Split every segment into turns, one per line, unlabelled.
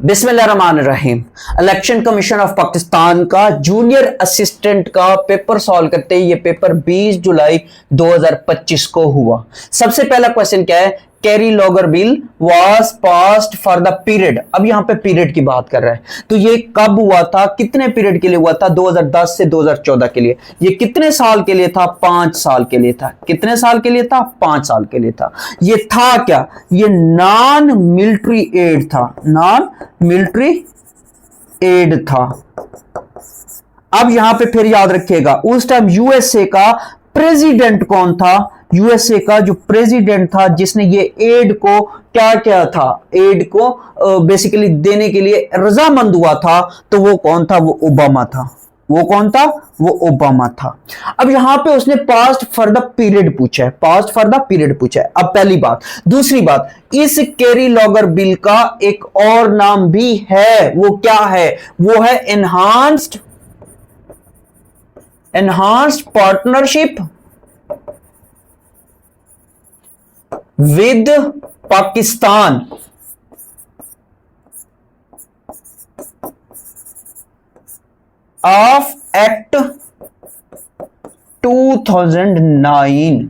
बिस्मिल्लाहिर्रहमानिर्रहीम। Election commission of Pakistan का junior assistant का पेपर सॉल्व करते ही ये पेपर 20 जुलाई 2025 को हुआ। सबसे पहला क्वेश्चन क्या है? Carry logger bill was passed for the period. अब यहां पे पीरियड की बात कर रहा है, तो ये कब हुआ था, कितने पीरियड के लिए हुआ था? 2010 से 2014 के लिए। ये कितने साल के लिए था? 5 साल के लिए था। कितने साल के लिए था? 5 साल के लिए था। ये था क्या? ये नॉन मिलिट्री एड था, नॉन मिलिट्री एड था। अब यहां पे फिर याद रखिएगा, उस टाइम यूएसए का प्रेसिडेंट कौन था? यूएसए का जो प्रेसिडेंट था जिसने ये एड को क्या क्या था, एड को बेसिकली देने के लिए रजामंद हुआ था, तो वो कौन था? वो ओबामा था। वो कौन था? वो ओबामा था। अब यहां पे उसने पास्ट फॉर द पीरियड पूछा है, पास्ट फॉर द पीरियड पूछा है। अब पहली बात। दूसरी बात, इस कैरी लॉगर बिल का एक और नाम भी है, वो क्या है? वो है enhanced partnership with Pakistan. Of act 2009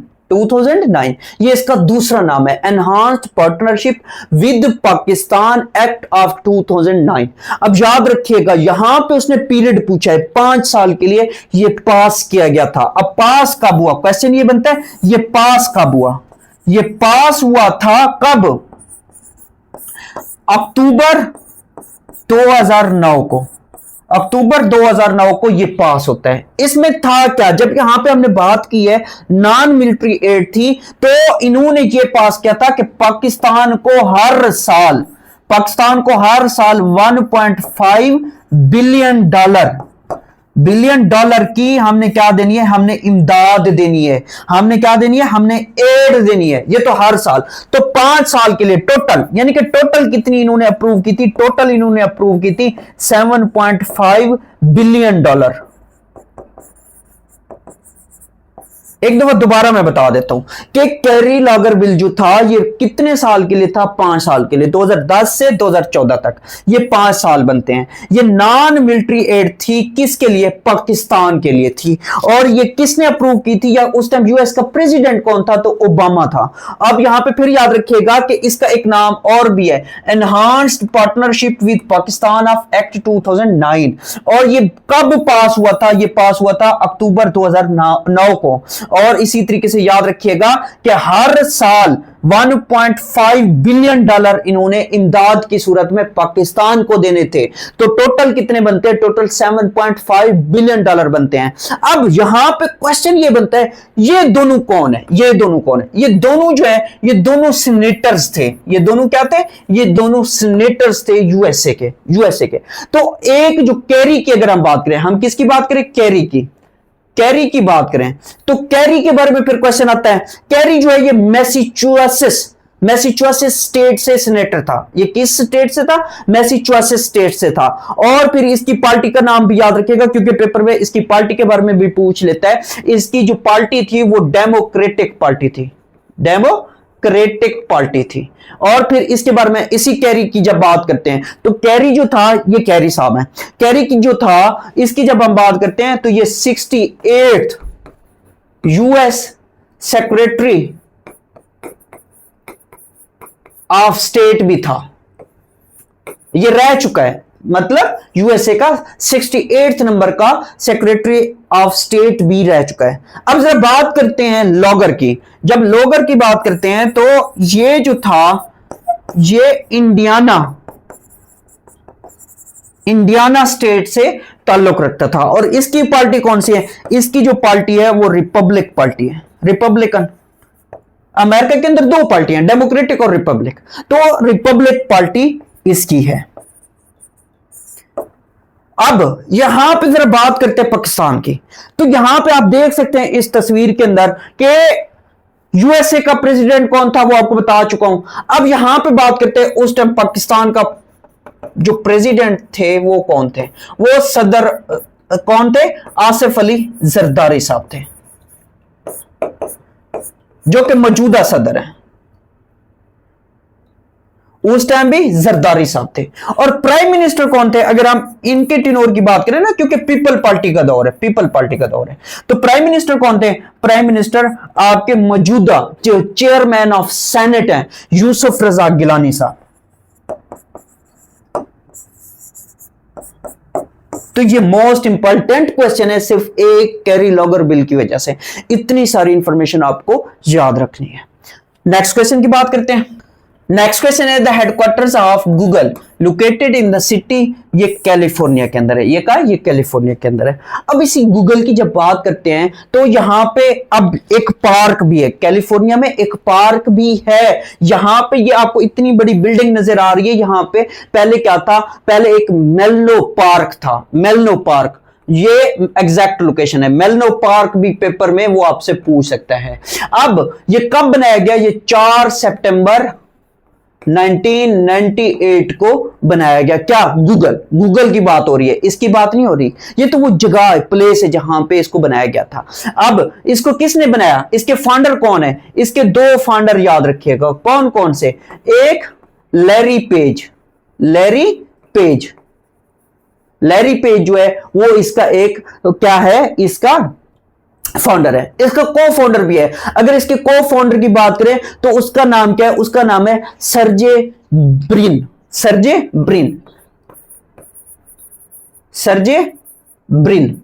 ये इसका दूसरा नाम है, enhanced partnership with Pakistan act of 2009। अब याद रखिएगा, यहां पे उसने पीरियड पूछा है 5 साल के लिए, ये पास किया गया था। अब पास कब हुआ? क्वेश्चन ये बनता है, ये पास कब हुआ? ये पास हुआ था कब? अक्टूबर 2009 को। अक्टूबर 2009 को ये पास होता है। इसमें था क्या? जब यहां पे हमने बात की है नॉन मिलिट्री एड थी, तो इन्होंने ये पास किया था कि पाकिस्तान को हर साल 1.5 बिलियन डॉलर की हमने क्या देनी है? हमने इमदाद देनी है। हमने क्या देनी है? हमने एड देनी है। ये तो हर साल, तो 5 साल के लिए टोटल, यानी कि टोटल कितनी इन्होंने अप्रूव की थी? टोटल इन्होंने अप्रूव की थी 7.5 बिलियन डॉलर। एक दफा दोबारा मैं बता देता हूं कि कैरी लॉगर बिल जो था ये कितने साल के लिए था? 5 साल के लिए। 2010 से 2014 तक ये 5 साल बनते हैं। ये नॉन मिलिट्री एड थी, किसके लिए? पाकिस्तान के लिए थी। और ये किसने अप्रूव की थी, या उस टाइम यूएस का प्रेसिडेंट कौन था? तो ओबामा था। अब यहां पे फिर याद रखिएगा कि इसका एक नाम और भी है, enhanced partnership with Pakistan of act 2009। और ये कब पास हुआ था? ये पास हुआ था अक्टूबर 2009 को। और इसी तरीके से याद रखिएगा कि हर साल 1.5 बिलियन डॉलर इन्होंने इमदाद की सूरत में पाकिस्तान को देने थे। तो टोटल कितने बनते हैं? टोटल 7.5 बिलियन डॉलर बनते हैं। अब यहां पे क्वेश्चन ये बनता है, ये दोनों कौन है? ये दोनों कौन है? ये दोनों जो है, ये दोनों सीनेटर्स थे। ये दोनों क्या थे? ये दोनों सीनेटर्स थे यूएसए के। तो एक जो कैरी की अगर हम बात करें, हम किसकी बात करें? कैरी की बात करें, तो कैरी के बारे में फिर क्वेश्चन आता है। कैरी जो है ये मैसाचुसेट्स स्टेट से सीनेटर था। ये किस स्टेट से था? मैसाचुसेट्स स्टेट से था। और फिर इसकी पार्टी का नाम भी याद रखिएगा, क्योंकि पेपर में इसकी पार्टी के बारे में भी पूछ लेता है। इसकी जो पार्टी थी वो डेमोक्रेटिक पार्टी थी। और फिर इसके बारे में इसी कैरी की जब बात करते हैं, तो कैरी जो था, ये कैरी साहब है। कैरी की जो था, इसकी जब हम बात करते हैं, तो ये 68th US secretary of state भी था। ये रह चुका है, मतलब यूएसए का 68th नंबर का सेक्रेटरी ऑफ स्टेट भी रह चुका है। अब जरा बात करते हैं लॉगर की। जब लॉगर की बात करते हैं, तो ये जो था, ये इंडियाना स्टेट से ताल्लुक रखता था। और इसकी पार्टी कौन सी है? इसकी जो पार्टी है वो रिपब्लिक पार्टी है, रिपब्लिकन। अमेरिका के अंदर 2 पार्टियां, डेमोक्रेटिक और रिपब्लिक। तो रिपब्लिक पार्टी इसकी है। अब यहां पे जरा बात करते हैं पाकिस्तान की, तो यहां पे आप देख सकते हैं इस तस्वीर के अंदर कि यूएसए का प्रेसिडेंट कौन था, वो आपको बता चुका हूं। अब यहां पे बात करते हैं उस टाइम पाकिस्तान का जो प्रेसिडेंट थे वो कौन थे? वो सदर कौन थे? आसिफ अली जरदारी साहब थे, जो कि मौजूदा सदर हैं। उस टाइम भी जरदारी साहब थे। और प्राइम मिनिस्टर कौन थे, अगर हम इनके टिनोर की बात करें ना, क्योंकि पीपल पार्टी का दौर है, पीपल पार्टी का दौर है, तो प्राइम मिनिस्टर कौन थे, प्राइम मिनिस्टर आपके मौजूदा जो चेयरमैन ऑफ सेनेट हैं, यूसुफ रजा गिलानी साहब। तो ये मोस्ट इंपॉर्टेंट क्वेश्चन है, सिर्फ एक कैरी लॉगर बिल की वजह से इतनी सारी इंफॉर्मेशन आपको याद रखनी है। नेक्स्ट क्वेश्चन की बात करते हैं। नेक्स्ट क्वेश्चन है the headquarters of Google located in the city, ये कैलिफोर्निया के अंदर है। ये कहा, ये कैलिफोर्निया के अंदर है। अब इसी गूगल की जब बात करते हैं तो यहां पे अब एक पार्क भी है, कैलिफोर्निया में एक पार्क भी है। यहां पे ये आपको इतनी बड़ी बिल्डिंग नजर आ रही है। यहां पे पहले क्या था, पहले एक मेलनो पार्क था, मेलनो पार्क, ये एग्जैक्ट लोकेशन है। मेलनो पार्क भी पेपर में वो आपसे पूछ सकता है। अब ये कब बनाया गया, ये 4 सितंबर 1998 को बनाया गया। क्या, गूगल, गूगल की बात हो रही है, इसकी बात नहीं हो रही। ये तो वो जगह है, प्लेस है जहां पे इसको बनाया गया था। अब इसको किसने बनाया, इसके फाउंडर कौन है, इसके 2 फाउंडर याद रखिएगा, कौन कौन से, एक Larry page, Larry page, Larry page जो है वो इसका एक क्या है, इसका फाउंडर है, इसका को फाउंडर भी है। अगर इसके को फाउंडर की बात करें तो उसका नाम क्या है, उसका नाम है Sergey Brin, Sergey Brin, Sergey Brin,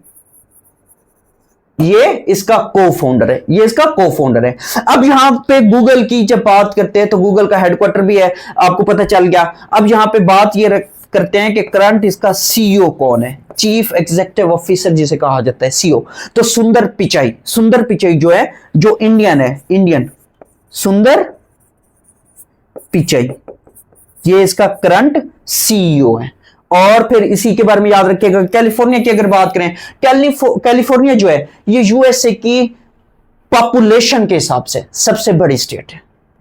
ये इसका को फाउंडर है, ये इसका को फाउंडर है। अब यहां पे गूगल की जब बात करते हैं तो गूगल का हेडक्वार्टर भी है, आपको पता चल गया। अब यहां पे बात ये करते हैं कि करंट इसका सीईओ कौन है, चीफ एग्जीक्यूटिव ऑफिसर जिसे कहा जाता है, सीईओ। तो सुंदर पिचाई, सुंदर पिचाई जो है, जो इंडियन है, इंडियन सुंदर पिचाई, ये इसका करंट सीईओ है। और फिर इसी के बारे में याद रखिएगा, कैलिफोर्निया की अगर बात करें, कैलिफोर्निया जो है ये यूएसए की पॉपुलेशन के हिसाब से सबसे बड़ी स्टेट है,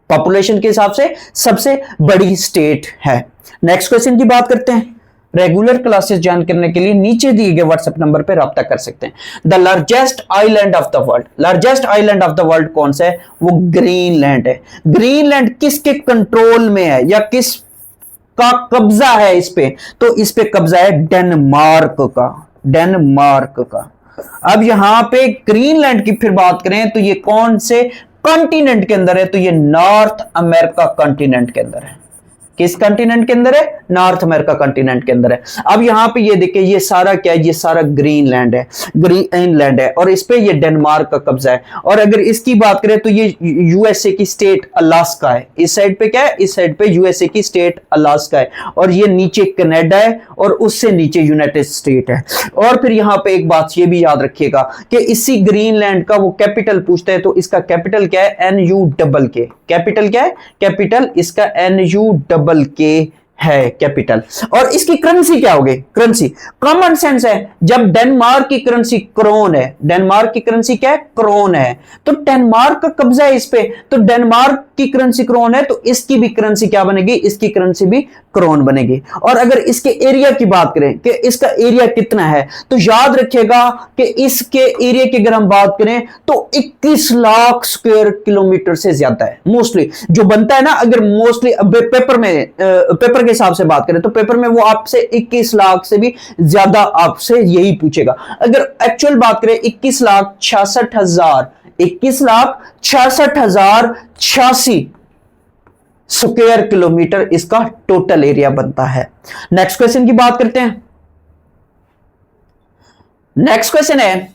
पॉपुलेशन के हिसाब से सबसे बड़ी स्टेट है। नेक्स्ट क्वेश्चन की बात करते हैं। रेगुलर क्लासेस ज्वाइन करने के लिए नीचे दिए गए व्हाट्सएप नंबर पर राब्ता कर सकते हैं। The largest island of the world, largest island of the world कौन सा है, वो ग्रीनलैंड है। ग्रीनलैंड किसके कंट्रोल में है या किस का कब्जा है इस पे, तो इस पे कब्जा है डेनमार्क का, डेनमार्क का। अब यहां पे ग्रीनलैंड की फिर बात करें तो ये कौन से कॉन्टिनेंट के अंदर है, तो ये नॉर्थ अमेरिका कॉन्टिनेंट के अंदर है। किस कॉन्टिनेंट के अंदर है, नॉर्थ अमेरिका कॉन्टिनेंट के अंदर है। अब यहां पे ये देखिए, ये सारा क्या है, ये सारा ग्रीनलैंड है, ग्रीनलैंड है, और इस पे ये डेनमार्क का कब्जा है। और अगर इसकी बात करें तो ये यूएसए की स्टेट अलास्का है। इस साइड पे क्या है, इस साइड पे यूएसए की स्टेट अलास्का है, और ये नीचे कनाडा है, और उससे नीचे यूनाइटेड स्टेट है। और फिर यहां पे एक बात ये भी याद रखिएगा कि इसी ग्रीनलैंड का वो कैपिटल पूछता है, तो इसका कैपिटल क्या है, NUKK। कैपिटल क्या है, कैपिटल इसका NUKK है कैपिटल। और इसकी करेंसी क्या होगी, करेंसी कॉमन सेंस है। जब डेनमार्क की करेंसी क्रोन है, डेनमार्क की करेंसी क्या है, क्रोन है, तो डेनमार्क का कब्जा है इस पे, तो डेनमार्क की करेंसी क्रोन है, तो इसकी भी करेंसी क्या बनेगी, इसकी करेंसी भी क्रोन बनेगी। और अगर इसके एरिया की बात करें कि इसका एरिया कितना है, तो याद रखिएगा कि इसके एरिया की अगर हम बात करें तो 21 लाख स्क्वायर किलोमीटर से ज्यादा है। मोस्टली जो बनता है ना, अगर मोस्टली पेपर में पेपर के हिसाब से बात करें तो पेपर में वो आपसे 21 लाख से भी ज्यादा आपसे यही पूछेगा। अगर एक्चुअल बात करें 21,66,086 स्क्वायर किलोमीटर इसका टोटल एरिया बनता है। नेक्स्ट क्वेश्चन की बात करते हैं। नेक्स्ट क्वेश्चन है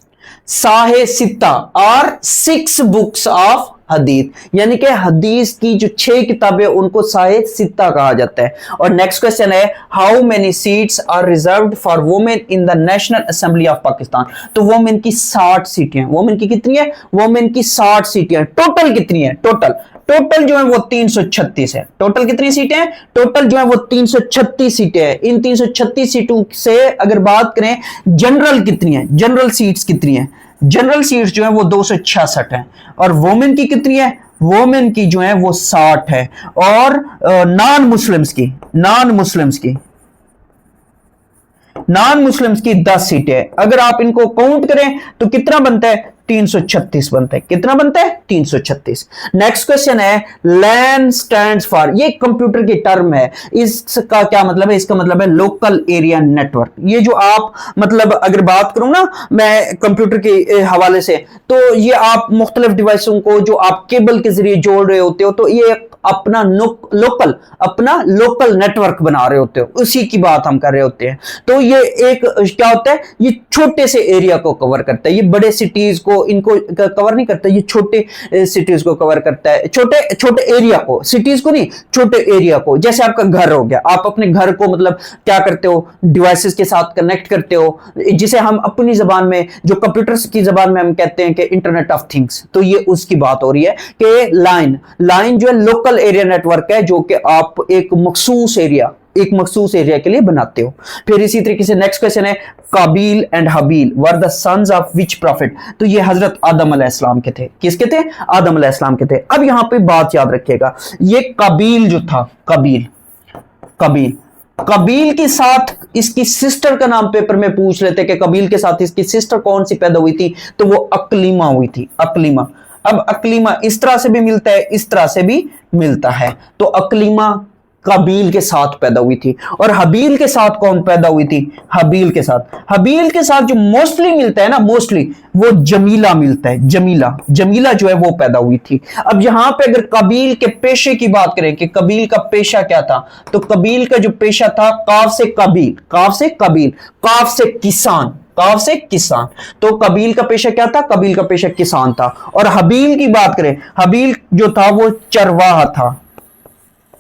साहे सित्ता और 6 बुक्स ऑफ हदीस, यानी कि हदीस की जो 6 किताबें उनको साहे सित्ता कहा जाता है। और नेक्स्ट क्वेश्चन है how many seats are reserved for women in the national assembly of Pakistan. तो वुमेन की 60 सीटें हैं। वुमेन की कितनी है, वुमेन की 60 सीटें हैं। टोटल कितनी है, टोटल जो है वो 336 है। टोटल कितनी सीटें हैं, टोटल जो है वो 336 सीटें हैं। इन 336 सीटों से अगर बात करें जनरल कितनी है, जनरल सीट्स कितनी है, जनरल सीट्स जो है वो 266 है। और वुमेन की कितनी है, वुमेन की जो है वो 60 है। और नॉन मुस्लिम्स की 10 सीटें। अगर आप इनको काउंट करें तो कितना बनता है, 336 बनता है। कितना बनता है? 336। नेक्स्ट क्वेश्चन है लैन स्टैंड्स फॉर, ये कंप्यूटर की टर्म है, इसका क्या मतलब है? इसका मतलब है लोकल एरिया नेटवर्क। ये जो आप मतलब अगर बात करूं ना मैं कंप्यूटर के हवाले से, तो ये आप मुख्तलिफ डिवाइसों को जो आप केबल के जरिए जोड़ रहे होते हो, तो ये अपना लोकल नेटवर्क बना रहे होते हो, उसी की बात हम कर रहे होते हैं। तो ये एक क्या होता है, ये छोटे से एरिया को कवर करता है, ये बड़े सिटीज को इनको कवर नहीं करता, ये छोटे सिटीज को कवर करता है, छोटे छोटे एरिया को, सिटीज को नहीं, छोटे एरिया को। जैसे आपका घर हो गया, आप अपने घर को मतलब क्या करते हो, डिवाइसेस के साथ कनेक्ट करते हो, जिसे हम अपनी जबान में, जो कंप्यूटर्स की जबान में हम कहते हैं कि इंटरनेट ऑफ थिंग्स। तो ये उसकी बात हो रही है कि लाइन जो है लोकल एरिया नेटवर्क है, जो कि आप एक मखसूस एरिया के लिए बनाते हो। फिर इसी तरीके से नेक्स्ट क्वेश्चन है Qabil and Habil were the sons of which prophet. तो ये हजरत आदम अलैहिस्सलाम के थे। किसके थे? आदम अलैहिस्सलाम के थे। अब यहां पे बात याद रखिएगा, ये काबिल जो था, कबील के साथ इसकी सिस्टर का नाम पेपर में पूछ लेते कि कबील के साथ इसकी सिस्टर कौन सी पैदा हुई थी, तो वो अकलीमा हुई थी, अकलीमा। अब अकलीमा इस तरह से भी मिलता है, इस तरह से भी मिलता है। तो अकलीमा कबील के साथ पैदा हुई थी। और हबील के साथ कौन पैदा हुई थी? हबील के साथ जो मोस्टली मिलता है ना, मोस्टली वो जमीला मिलता है, जमीला जो है वो पैदा हुई थी। अब यहां पे अगर कबील के पेशे की बात करें कि कबील का पेशा क्या था, तो कबील का जो पेशा था काफ से किसान। तो कबील का पेशा क्या था? कबील का पेशा किसान था। और हबील की बात करें, हबील जो था वो चरवाहा था,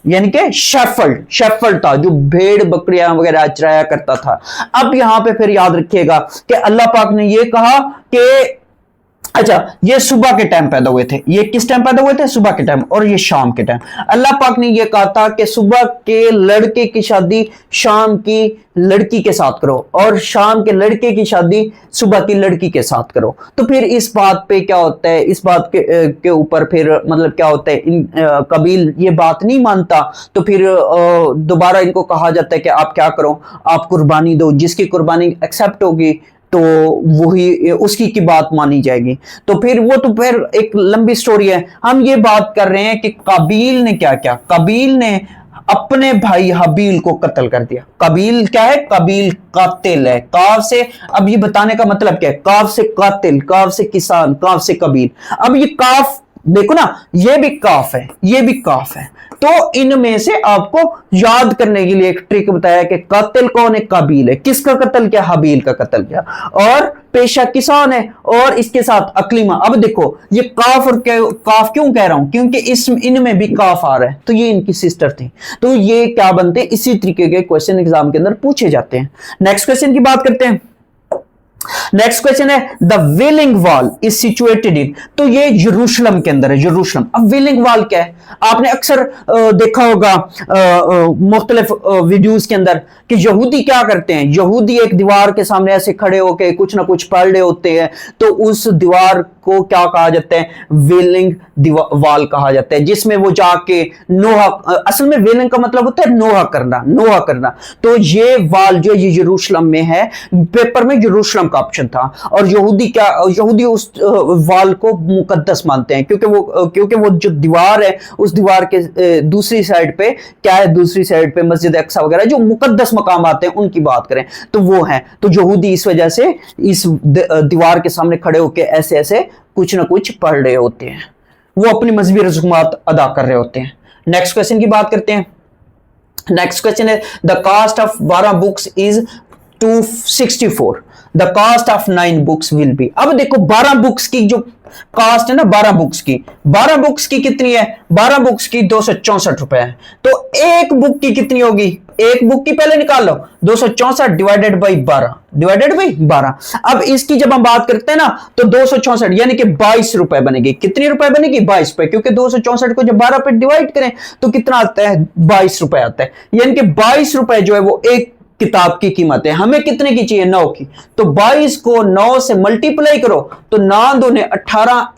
यानी कि शेफर्ड था, जो भेड़ बकरियां वगैरह चराया करता था। अब यहां पे फिर याद रखिएगा कि अल्लाह पाक ने यह कहा कि अच्छा, ये सुबह के टाइम पैदा हुए थे। ये किस टाइम पैदा हुए थे? सुबह के टाइम। और ये शाम के टाइम। अल्लाह पाक ने ये कहा था कि सुबह के लड़के की शादी शाम की लड़की के साथ करो, और शाम के लड़के की शादी सुबह की लड़की के साथ करो। तो फिर इस बात पे क्या होता है, इस बात के ऊपर फिर मतलब क्या होता है, कबील ये बात नहीं मानता, तो फिर दोबारा इनको कहा जाता है कि आप क्या करो, आप कुर्बानी दो, जिसकी कुर्बानी एक्सेप्ट होगी तो वही उसकी की बात मानी जाएगी। तो फिर एक लंबी स्टोरी है। हम ये बात कर रहे हैं कि काबिल ने क्या किया, काबिल ने अपने भाई हबील को कत्ल कर दिया। कबील क्या है? कबील कातिल है। काफ से, अब ये बताने का मतलब क्या है, काफ से कातिल, काफ से किसान, काफ से कबील। अब ये काफ देखो ना, ये भी काफ है, ये भी काफ है। तो इनमें से आपको याद करने के लिए एक ट्रिक बताया कि कातिल कौन है? काबिल है। किसका कत्ल किया? हबील का कत्ल किया। और पेशा किसान है, और इसके साथ अकलीमा। अब देखो ये काफ और काफ क्यों कह रहा हूं, क्योंकि इनमें भी काफ आ रहा है, तो ये इनकी सिस्टर थी। तो ये क्या बनते हैं, इसी तरीके के क्वेश्चन एग्जाम के अंदर पूछे जाते हैं। नेक्स्ट क्वेश्चन की बात करते हैं। नेक्स्ट क्वेश्चन है the wailing wall is situated in, तो ये यरूशलेम के अंदर है, यरूशलेम। अब वेलिंग वॉल क्या है? आपने अक्सर देखा होगा मुख्तलिफ वीडियोस के अंदर कि यहूदी क्या करते हैं, यहूदी एक दीवार के सामने ऐसे खड़े होकर कुछ ना कुछ पढ़ रहे होते हैं, तो उस दीवार को क्या कहा जाता है? वेलिंग वॉल कहा जाता है, जिसमें वो जाके नोहा, असल में वेलिंग का मतलब होता है नोहा करना। तो ये वॉल जो ये यरूशलेम में है, पेपर में यरूशलेम का ऑप्शन था। और यहूदी उस वॉल को मुकद्दस मानते हैं, क्योंकि वो जो दीवार है, उस दीवार के दूसरी साइड पे क्या है, दूसरी साइड पे मस्जिद अक्सा वगैरह जो मुकद्दस मकाम आते हैं, उनकी बात करें तो वो है। तो यहूदी इस वजह से इस दीवार के सामने खड़े होकर ऐसे ऐसे कुछ ना कुछ पढ़ रहे होते हैं, वो अपनी मजहबी रसूमात अदा कर रहे होते हैं। नेक्स्ट क्वेश्चन की बात करते हैं। नेक्स्ट क्वेश्चन है the cost of 12 books is 264, the cost of 9 books will be. अब देखो 12 बुक्स की जो कास्ट है ना, 12 बुक्स की कितनी है? 12 बुक्स की 264 रुपए है। तो एक बुक की कितनी होगी? एक बुक की पहले निकाल लो, 264 डिवाइडेड बाई 12। अब इसकी जब हम बात करते हैं ना, तो 264 यानी कि 22 रुपए बनेगी। कितनी रुपए बनेगी? 22 रुपए, क्योंकि 264 को जब 12 पे डिवाइड करें तो कितना आता है? 22 रुपए आता है। यानी कि 22 रुपए जो है वो एक किताब की कीमत है। हमें कितने की चाहिए? 9 की। तो 22 को 9 से मल्टीप्लाई करो, तो 9 दूने 18,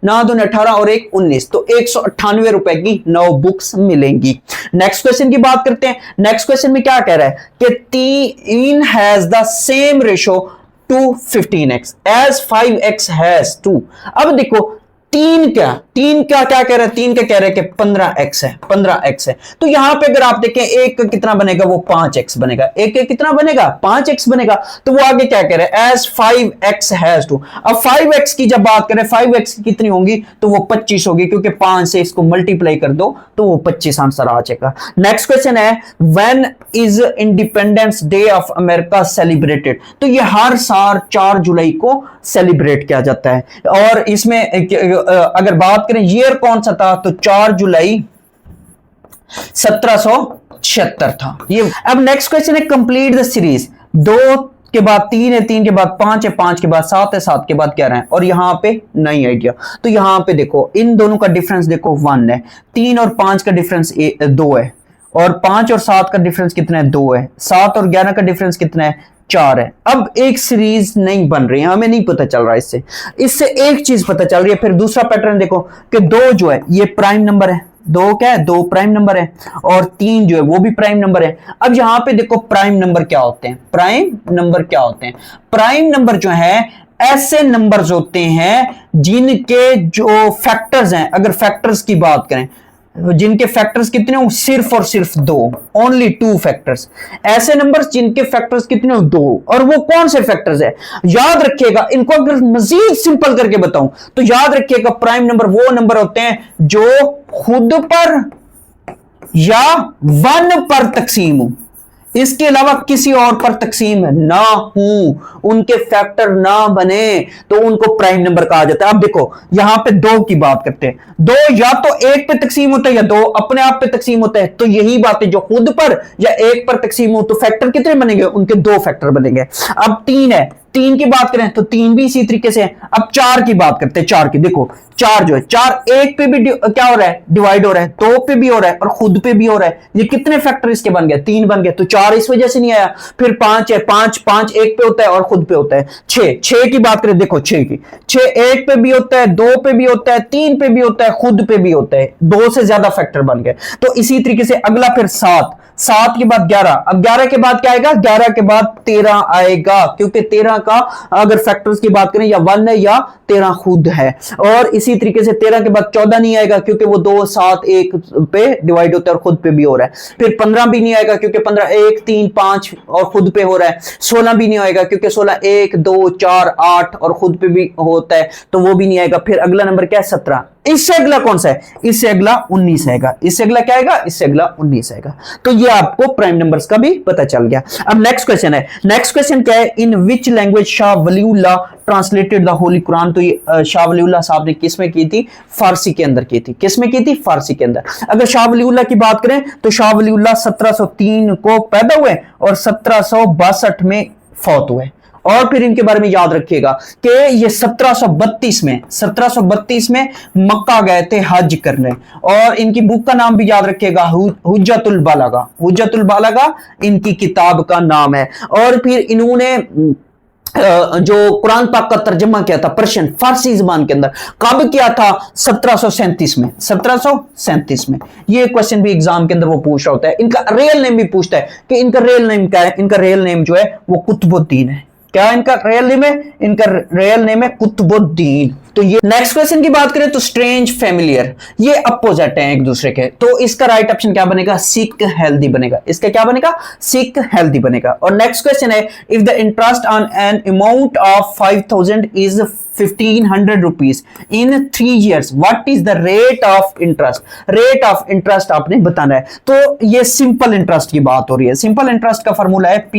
9 दूने 18 और 1 19, तो 198 रुपए की 9 बुक्स मिलेंगी। नेक्स्ट क्वेश्चन की बात करते हैं। नेक्स्ट क्वेश्चन में क्या कह रहा है कि 3 has the same ratio to 15x as 5x has 2। अब देखो तीन क्या क्या कह रहा है, तीन क्या कह रहा है कि 15x है, 15x है। तो यहां पे अगर आप देखें एक का कितना बनेगा, वो 5x बनेगा, एक का कितना बनेगा 5x बनेगा। तो वो आगे क्या कह रहे हैं, as 5x has 2। अब 5x की जब बात करें 5x की कितनी होंगी, तो वो 25 होगी, क्योंकि 5 से इसको मल्टीप्लाई कर दो तो वो 25 आंसर आ जाएगा। नेक्स्ट क्वेश्चन है when is independence day of America celebrated. तो ये हर साल 4 जुलाई को सेलिब्रेट किया जाता है। और इसमें अगर बात करें ईयर कौन सा था, तो 4 जुलाई 1776 था ये। अब नेक्स्ट क्वेश्चन है कंप्लीट द सीरीज। 2 के बाद 3 है, 3 के बाद 5 है, 5 के बाद 7 है, 7 के बाद 11 है, और यहां पे नई आइडिया। तो यहां पे देखो इन दोनों का डिफरेंस देखो 1 है, 3 और 5 का डिफरेंस 2 है, और 5 और 7 का डिफरेंस कितना है, 2 है, 7 और 11 का डिफरेंस कितना है, 4 है। अब एक सीरीज नहीं बन रही है, हमें नहीं पता चल रहा है इससे एक चीज पता चल रही है। फिर दूसरा पैटर्न देखो कि 2 जो है ये प्राइम नंबर है, 2 क्या है, 2 प्राइम नंबर है, और 3 जो है वो भी प्राइम नंबर है। अब यहां पे देखो प्राइम नंबर क्या होते हैं, प्राइम नंबर क्या होते हैं, प्राइम नंबर जो है ऐसे नंबर्स होते हैं जिनके जो फैक्टर्स हैं, अगर फैक्टर्स की बात करें, जिनके फैक्टर्स कितने हो, सिर्फ और सिर्फ 2, ओनली 2 फैक्टर्स। ऐसे नंबर्स जिनके फैक्टर्स कितने हो, 2। और वो कौन से फैक्टर्स है, याद रखिएगा। इनको अगर मजीद सिंपल करके बताऊं तो याद रखिएगा प्राइम नंबर वो नंबर होते हैं जो खुद पर या 1 पर तकसीम हो, इसके अलावा किसी और पर तकसीम ना हो, उनके फैक्टर ना बने, तो उनको प्राइम नंबर कहा जाता है। अब देखो यहां पे 2 की बात करते हैं, 2 या तो 1 पे तकसीम होता है या 2 अपने आप पे तकसीम होता है। तो यही बात है, जो खुद पर या 1 पर तकसीम हो तो फैक्टर कितने बनेंगे, उनके 2 फैक्टर बनेंगे। अब 3 है, 3 की बात करें तो 3 भी इसी तरीके से है। अब 4 की बात करते हैं, 4 की देखो 4 जो है, 4 1 पे भी क्या हो रहा है, डिवाइड हो रहा है, 2 पे भी हो रहा है और खुद पे भी हो रहा है। ये कितने फैक्टर इसके बन गए, 3 बन गए, तो 4 इस वजह से नहीं आया। फिर 5 है, 5 1 पे होता है और खुद पे होता है। 6 की बात करें, देखो 6 1 पे भी होता है, 2 पे भी होता है, 3 पे भी होता है, खुद पे भी होता है, 2 से ज्यादा फैक्टर बन गए। तो इसी तरीके से अगला फिर 7 के बाद 11। अब 11 के बाद क्या आएगा, 11 के बाद 13 आएगा, क्योंकि 13 का अगर फैक्टर्स की बात करें या 1 है या 13 खुद है। और इसी तरीके से 13 के बाद 14 नहीं आएगा, क्योंकि वो 2 7 1 पे डिवाइड होता है और खुद पे भी हो रहा है। फिर 15 भी नहीं आएगा, क्योंकि 15 1 3 5 और खुद पे हो रहा है। 16 भी नहीं आएगा, क्योंकि 16 1 2 4 8 और खुद पे भी होता है, तो वो भी नहीं आएगा। फिर अगला नंबर क्या है, 17। इससे अगला कौन सा है, इससे अगला 19 आएगा, इससे अगला क्या आएगा, इससे अगला 19 आएगा। तो ये आपको प्राइम नंबर्स का भी पता चल गया। अब नेक्स्ट क्वेश्चन है, नेक्स्ट क्वेश्चन क्या है, in which language Shah Waliullah translated the holy Quran. तो ये शाह वलीउल्लाह साहब ने किस में की थी, फारसी के अंदर की थी। किस में की थी, फारसी के अंदर। अगर शाह वलीउल्लाह की बात करें तो शाह वलीउल्लाह 1703 को पैदा हुए और 1762 में फौत हुए। और फिर इनके बारे में याद रखिएगा कि ये 1732 में मक्का गए थे हज करने। और इनकी बुक का नाम भी याद रखिएगा, हुज्जतुल बालागा। हुज्जतुल बालागा इनकी किताब का नाम है। और फिर इन्होंने जो कुरान पाक का तर्जुमा किया था पर्शियन फारसी जुबान के अंदर, कब किया था, 1737 में। 1737 में। ये क्वेश्चन भी एग्जाम के अंदर वो पूछ रहा होता है। इनका रियल नेम भी पूछता है कि इनका रियल नेम क्या है। इनका रियल नेम जो है वो कुतुबुद्दीन है। क्या इनका रियल नेम है, इनका रियल नेम है कुतुबुद्दीन। तो ये नेक्स्ट क्वेश्चन की बात करें तो स्ट्रेंज फैमिलियर, ये अपोजिट है एक दूसरे के। तो इसका राइट ऑप्शन क्या बनेगा, सिक हेल्दी बनेगा। इसका क्या बनेगा, सिक हेल्दी बनेगा। और नेक्स्ट क्वेश्चन है, if the interest on an amount of 5000 is 1500 rupees in 3 years, what is the rate of interest. Rate of interest आपने बताना है। तो ये सिंपल इंटरेस्ट की बात हो रही है। सिंपल इंटरेस्ट का फॉर्मूला है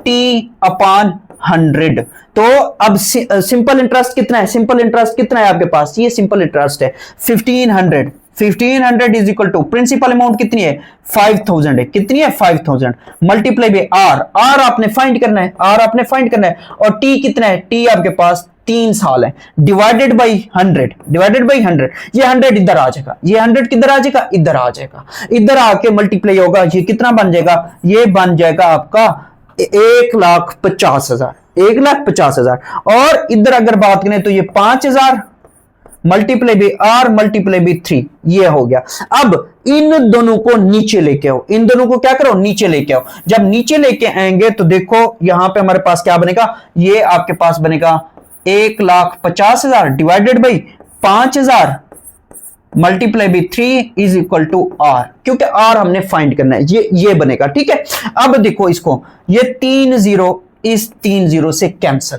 P/T/100। तो अब सिंपल इंटरेस्ट कितना है, सिंपल इंटरेस्ट कितना है आपके पास, ये सिंपल इंटरेस्ट है 1500। 1500 is equal to principal amount कितनी है, 5000 है। कितनी है, 5000 मल्टीप्लाई बाय आर। आर आपने फाइंड करना है, आर आपने फाइंड करना है। और टी कितना है, टी आपके पास 3 साल है, डिवाइडेड बाई 100, डिवाइडेड बाई 100। ये 100 इधर आ जाएगा, ये 100 किधर आ जाएगा, इधर आ जाएगा। इधर आके मल्टीप्लाई होगा, ये कितना बन जाएगा, ये बन जाएगा आपका 1,50,000, 1,50,000। और इधर अगर बात करें तो ये 5,000 multiply by R multiply by 3, ये हो गया। अब इन दोनों को नीचे लेके आओ, इन दोनों को क्या करो, नीचे लेके आओ। जब नीचे लेके आएंगे तो देखो यहां पे हमारे पास क्या बनेगा, ये आपके पास बनेगा 1,50,000 divided by 5,000 multiply by 3 is equal to R, क्योंकि आर हमने फाइंड करना है, ये बनेगा। ठीक है, अब देखो इसको, ये 3 0 इस 3 0 से कैंसल।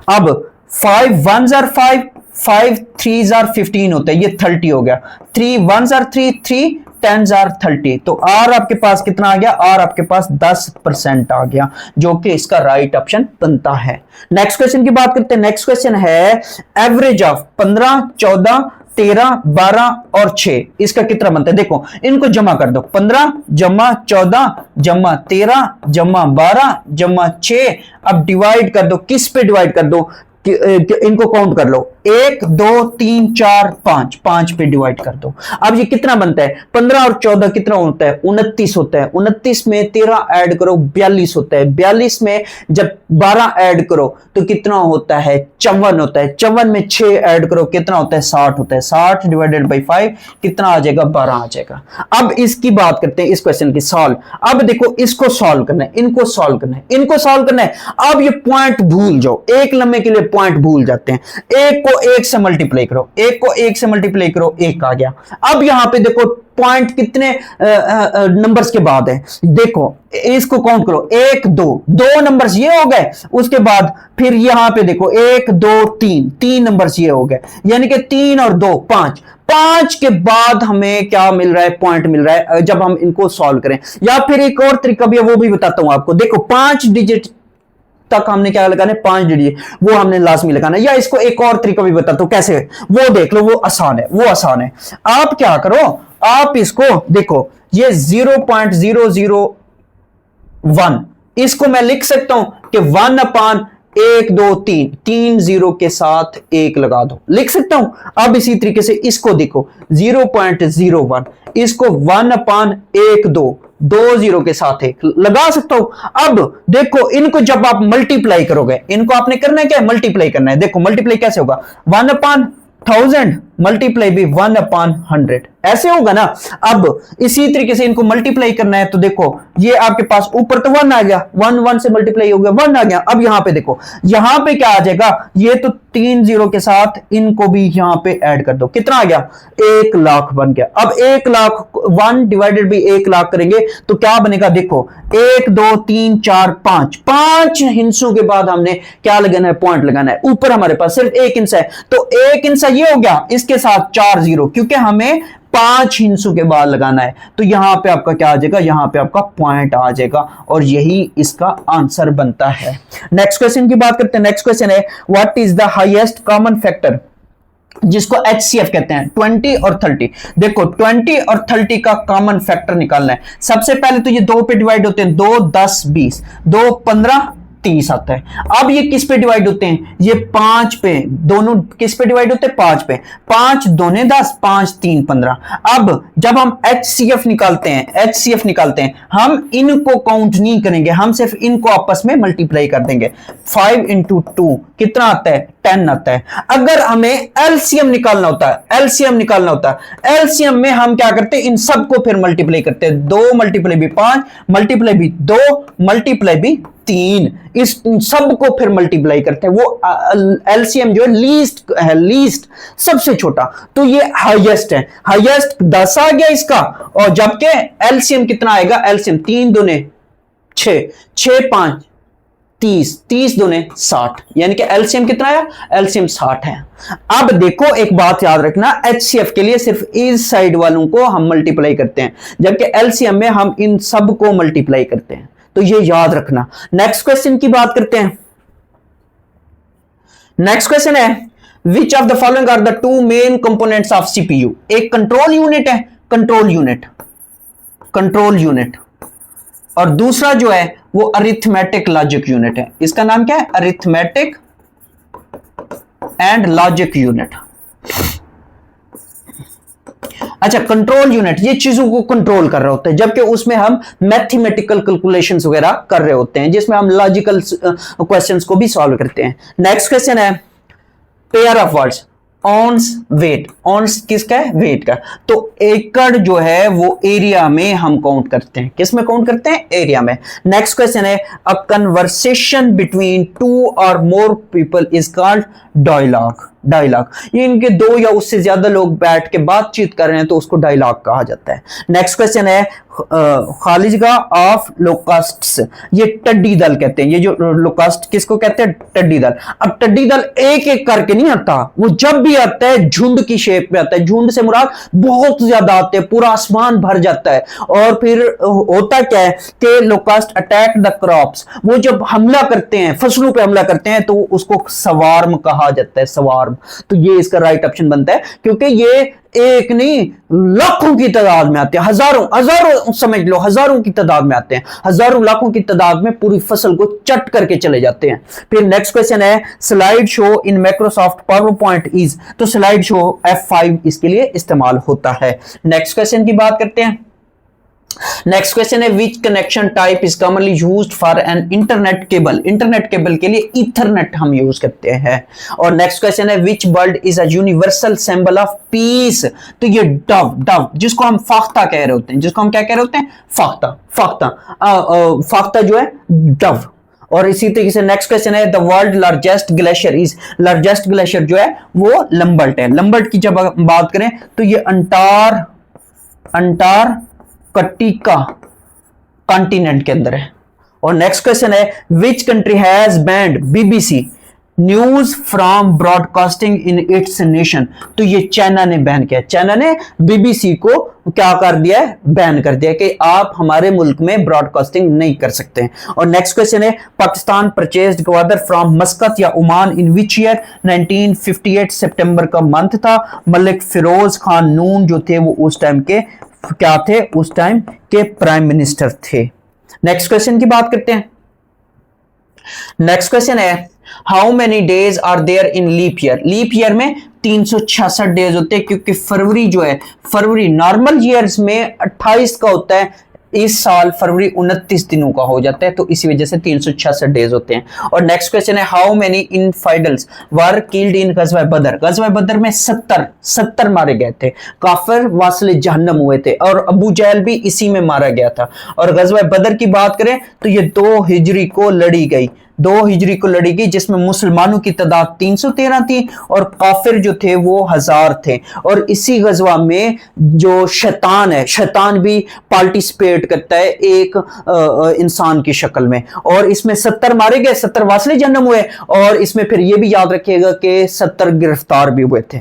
अब 5 1 are 5, 5 3 are 15 होता है, ये 30 हो गया। 3 1 are 3, 3 10 are 30, तो आर आपके पास कितना आ गया, आर आपके पास 10% आ गया, जो कि इसका राइट ऑप्शन बनता है। नेक्स्ट क्वेश्चन की बात करते हैं। नेक्स्ट क्वेश्चन है एवरेज ऑफ 15 14 13 12 और 6, इसका कितना बनता है। देखो इनको जमा कर दो, 15 जमा 14 जमा 13 जमा 12 जमा 6, अब डिवाइड कर दो, किस पे डिवाइड कर दो, इनको काउंट कर लो, 1 2 3 4 5, 5 पे डिवाइड कर दो। अब ये कितना बनता है, 15 और 14 कितना होता है, 29 होता है। 29 में 13 ऐड करो 42 होता है। 42 में जब 12 ऐड करो तो कितना होता है, 54 होता है। 54 में 6 ऐड करो कितना होता है, 60 होता है। 60 डिवाइडेड बाई 5 कितना आ जाएगा, 12 आ जाएगा। अब इसकी बात करते हैं, इस क्वेश्चन की सॉल्व। अब देखो इसको सॉल्व करना है, इनको सॉल्व करना है, इनको सॉल्व करना है। अब ये पॉइंट भूल जाओ, एक लम्हे के लिए पॉइंट भूल जाते हैं। एक को 1 से मल्टीप्लाई करो, 1 को 1 से मल्टीप्लाई करो, 1 आ गया। अब यहां पे देखो पॉइंट कितने नंबर्स के बाद है, देखो इसको काउंट करो, 1 2 2 नंबर्स ये हो गए। उसके बाद फिर यहां पे देखो 1 2 3 3 नंबर्स ये हो गए, यानी कि 3 और 2 5। 5 के बाद हमें क्या मिल रहा है, पॉइंट मिल रहा है जब हम इनको सॉल्व करें। या फिर एक और तरीका भी है, वो भी बताता हूं आपको। देखो 5 डिजिट तक हमने क्या लगाना है, 5 डिजिट, वो हमने लाजमी लगाना है। या इसको एक और तरीका भी बताता हूं कैसे, वो देख लो, वो आसान है, वो आसान है। आप क्या करो, आप इसको देखो, ये 0.001, इसको मैं लिख सकता हूं कि 1/1 2 3, 3 0 के साथ 1 लगा दो, लिख सकता हूं। अब इसी तरीके से इसको देखो 0.01, इसको 1/1 2 0 के साथ 1 लगा सकता हूं। अब देखो इनको जब आप मल्टीप्लाई करोगे, इनको आपने करना है क्या, मल्टीप्लाई करना है। देखो मल्टीप्लाई कैसे होगा, 1/1000 मल्टीप्लाई भी 1/100, ऐसे होगा ना। अब इसी तरीके से इनको मल्टीप्लाई करना है, तो देखो ये आपके पास ऊपर तो 1 आ गया, 1 1 से मल्टीप्लाई हो गया, 1 आ गया। अब यहां पे देखो, यहां पे क्या आ जाएगा, ये तो 3 0 के साथ इनको भी यहां पे ऐड कर दो, कितना आ गया, 1 लाख बन गया। अब 1 लाख 1 डिवाइडेड बाई 1 लाख करेंगे तो क्या बनेगा, देखो 1 2 3 4 5 हिंसों के बाद हमने क्या लगाना है, पॉइंट लगाना है। ऊपर हमारे पास सिर्फ 1 हिस्सा है, तो 1 हिस्सा ये हो गया, इसके साथ 4 0, क्योंकि हमें 5 हिंसों के बाद लगाना है। तो यहां पे आपका क्या आ जाएगा, यहां पे आपका पॉइंट आ जाएगा, और यही इसका आंसर बनता है। नेक्स्ट क्वेश्चन की बात करते हैं। नेक्स्ट क्वेश्चन है, what is the highest common factor, जिसको HCF कहते हैं, 20 और 30। देखो 20 और 30 का कॉमन फैक्टर निकालना है। सबसे पहले तो ये 2 पे डिवाइड होते हैं, 2 10 20, 2 15 30 आता है। अब ये किस पे डिवाइड होते हैं, ये 5 पे, दोनों किस पे डिवाइड होते हैं, 5 पे। 5 2 10, 5 3 15। अब जब हम HCF निकालते हैं, हम इनको काउंट नहीं करेंगे, हम सिर्फ इनको आपस में मल्टीप्लाई कर देंगे। 5 × 2 कितना आता है, 10 आता है। अगर हमें LCM निकालना होता है, LCM में हम क्या करते हैं, इन सबको फिर मल्टीप्लाई करते हैं। 2 मल्टीप्लाई भी 5 मल्टीप्लाई भी 2 मल्टीप्लाई भी 3, इस सबको फिर मल्टीप्लाई करते हैं। वो LCM जो है लीस्ट सबसे छोटा, तो ये हाईएस्ट है। हाईएस्ट 10 आ गया इसका, और जबकि LCM कितना आएगा, LCM 3 दूने 6, 6 5 30, 30 दूने 60, यानी कि LCM कितना आया, LCM 60 है। अब देखो एक बात याद रखना, HCF के लिए सिर्फ इस साइड वालों को हम मल्टीप्लाई करते हैं, जबकि LCM में हम इन सब को मल्टीप्लाई करते हैं, तो ये याद रखना। नेक्स्ट क्वेश्चन की बात करते हैं। नेक्स्ट क्वेश्चन है, which of the following are the 2 main components of CPU। एक कंट्रोल यूनिट है, कंट्रोल यूनिट, और दूसरा जो है वो अरिथमेटिक लॉजिक यूनिट है। इसका नाम क्या है, अरिथमेटिक एंड लॉजिक यूनिट। अच्छा, कंट्रोल यूनिट ये चीजों को कंट्रोल कर रहे होते हैं, जबकि उसमें हम मैथमेटिकल कैलकुलेशंस वगैरह कर रहे होते हैं, जिसमें हम लॉजिकल क्वेश्चंस को भी सॉल्व करते हैं। नेक्स्ट क्वेश्चन है, पेयर ऑफ वर्ड्स। ऑन्स वेट, ऑन्स किसका है? वेट का। तो एकड़ जो है वो एरिया में हम काउंट करते हैं। किस में काउंट करते हैं? एरिया में। नेक्स्ट क्वेश्चन है a conversation between two or more people is called dialogue. Dialogue, ये इनके दो या उससे ज्यादा लोग बैठ के बातचीत कर रहे हैं तो उसको डायलॉग कहा जाता है। नेक्स्ट क्वेश्चन है खालिजगा ऑफ लोकास्ट्स, ये टड्डी दल कहते हैं। ये जो लोकास्ट किसको कहते हैं? टड्डी दल। अब टड्डी दल एक एक करके नहीं आता, वो जब भी आता है झुंड की शेप में आता है। झुंड से मुराद बहुत ज्यादा आते हैं, पूरा आसमान भर जाता है। और फिर होता क्या है कि लोकास्ट अटैक द क्रॉप्स, वो जब हमला करते हैं, फसलों पे हमला करते हैं, तो उसको सवार्म कहा जाता है, सवार्म। तो ये इसका राइट ऑप्शन बनता है, क्योंकि ये एक नहीं लाखों की तादाद में आते हैं, हजारों हजारों समझ लो, हजारों की तादाद में आते हैं, हजारों लाखों की तादाद में पूरी फसल को चट करके चले जाते हैं। फिर नेक्स्ट क्वेश्चन है slide show in Microsoft power point is, तो स्लाइड शो F5 इसके लिए इस्तेमाल होता है। नेक्स्ट क्वेश्चन की बात करते हैं। नेक्स्ट क्वेश्चन है which connection type is commonly used for an internet cable. Internet cable के लिए ईथरनेट हम यूज करते हैं। और नेक्स्ट क्वेश्चन है which bird is a universal symbol of peace, तो ये डव, डव जिसको हम फाख्ता कह रहे होते हैं, जिसको हम क्या कह रहे होते हैं? फाख्ता, फाख्ता, फाख्ता जो है डव। और इसी तरीके से नेक्स्ट क्वेश्चन है the world largest glacier is, largest glacier जो है वो लंबर्ट है। लंबर्ट की जब बात करें तो ये अंटार्कटिका कॉन्टिनेंट के अंदर है। और नेक्स्ट क्वेश्चन है which country has banned BBC news from broadcasting in its nation, तो ये चाइना ने बैन किया। चाइना ने BBC को क्या कर दिया है? बैन कर दिया कि आप हमारे मुल्क में ब्रॉडकास्टिंग नहीं कर सकते हैं। और नेक्स्ट क्वेश्चन है पाकिस्तान परचेज्ड ग्वादर फ्रॉम मस्कत या ओमान इन विच ईयर? 1958 सितंबर का मंथ था। मलिक फिरोज खान नून जो थे वो उस टाइम के क्या थे? उस टाइम के प्राइम मिनिस्टर थे। नेक्स्ट क्वेश्चन की बात करते हैं। नेक्स्ट क्वेश्चन है how many days are there in leap year. Leap year में 366 डेज होते हैं, क्योंकि फरवरी जो है, फरवरी नॉर्मल ईयर्स में 28 का होता है, इस साल फरवरी 29 दिनों का हो जाता है, तो इसी वजह से 366 डेज होते हैं। और नेक्स्ट क्वेश्चन है how many infidels were killed in Ghazwa Badr. Ghazwa बदर में 70 मारे गए थे, काफिर वासिल जहन्नम हुए थे, और अबू जहल भी इसी में मारा गया था। और गज़वा बदर की बात करें तो ये 2 हिजरी को लड़ी गई, 2 हिजरी को लड़ी गई, जिसमें मुसलमानों की तादाद 313 थी और काफिर जो थे वो 1000 थे। और इसी गजवा में जो शैतान है, शैतान भी पार्टिसिपेट करता है एक इंसान की शक्ल में। और इसमें 70 मारे गए, 70 वासिले जन्म हुए, और इसमें फिर ये भी याद रखिएगा कि 70 गिरफ्तार भी हुए थे।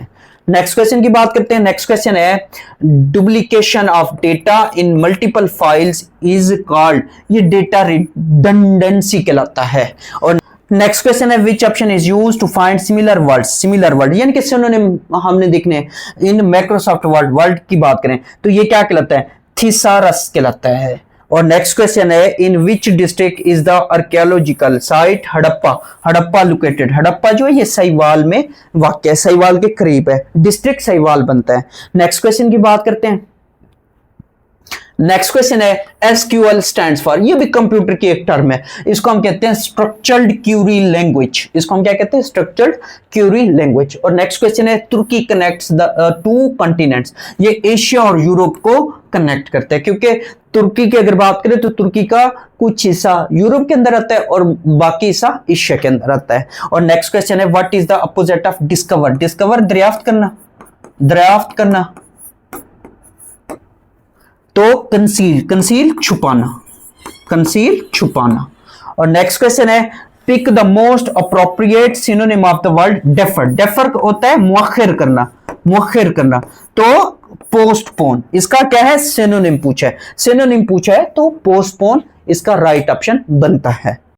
नेक्स्ट क्वेश्चन की बात करते हैं। नेक्स्ट क्वेश्चन है duplication of data in multiple files is called, ये डेटा रिडंडेंसी कहलाता है। और नेक्स्ट क्वेश्चन है which option is used to find similar words. Similar word यानी कि सिनोनिम हमने देखने इन माइक्रोसॉफ्ट वर्ड, वर्ड की बात करें तो ये क्या कहलाता है? थिसारस कहलाता है। और नेक्स्ट क्वेश्चन है in which district is the archaeological site Harappa. Harappa located, Harappa जो है ये सहीवाल में वाक़ है, सहीवाल के करीब है, डिस्ट्रिक्ट सहीवाल बनता है। नेक्स्ट क्वेश्चन की बात करते हैं। नेक्स्ट क्वेश्चन है SQL स्टैंड्स फॉर, ये भी कंप्यूटर की एक टर्म है, इसको हम कहते हैं स्ट्रक्चर्ड क्यूरी लैंग्वेज। इसको हम क्या कहते हैं? Structured Curie language. और नेक्स्ट क्वेश्चन है तुर्की कनेक्ट्स द 2 कॉन्टिनेंट्स, ये एशिया और यूरोप को कनेक्ट करता है, क्योंकि तुर्की की अगर बात करें तो तुर्की का कुछ हिस्सा यूरोप के अंदर आता है और बाकी हिस्सा एशिया के अंदर आता है। और नेक्स्ट क्वेश्चन है what is the opposite of discover. Discover दरियाफ्त करना, दरियाफ्त करना, तो कंसील, कंसील छुपाना, कंसील छुपाना। और नेक्स्ट क्वेश्चन है pick the most appropriate synonym of the word defer. Defer होता है मुअख्खिर करना, मुअख्खिर करना, तो पोस्टपोन, इसका क्या है? सिनोनिम पूछा है, सिनोनिम पूछा है तो पोस्टपोन इसका राइट ऑप्शन बनता है।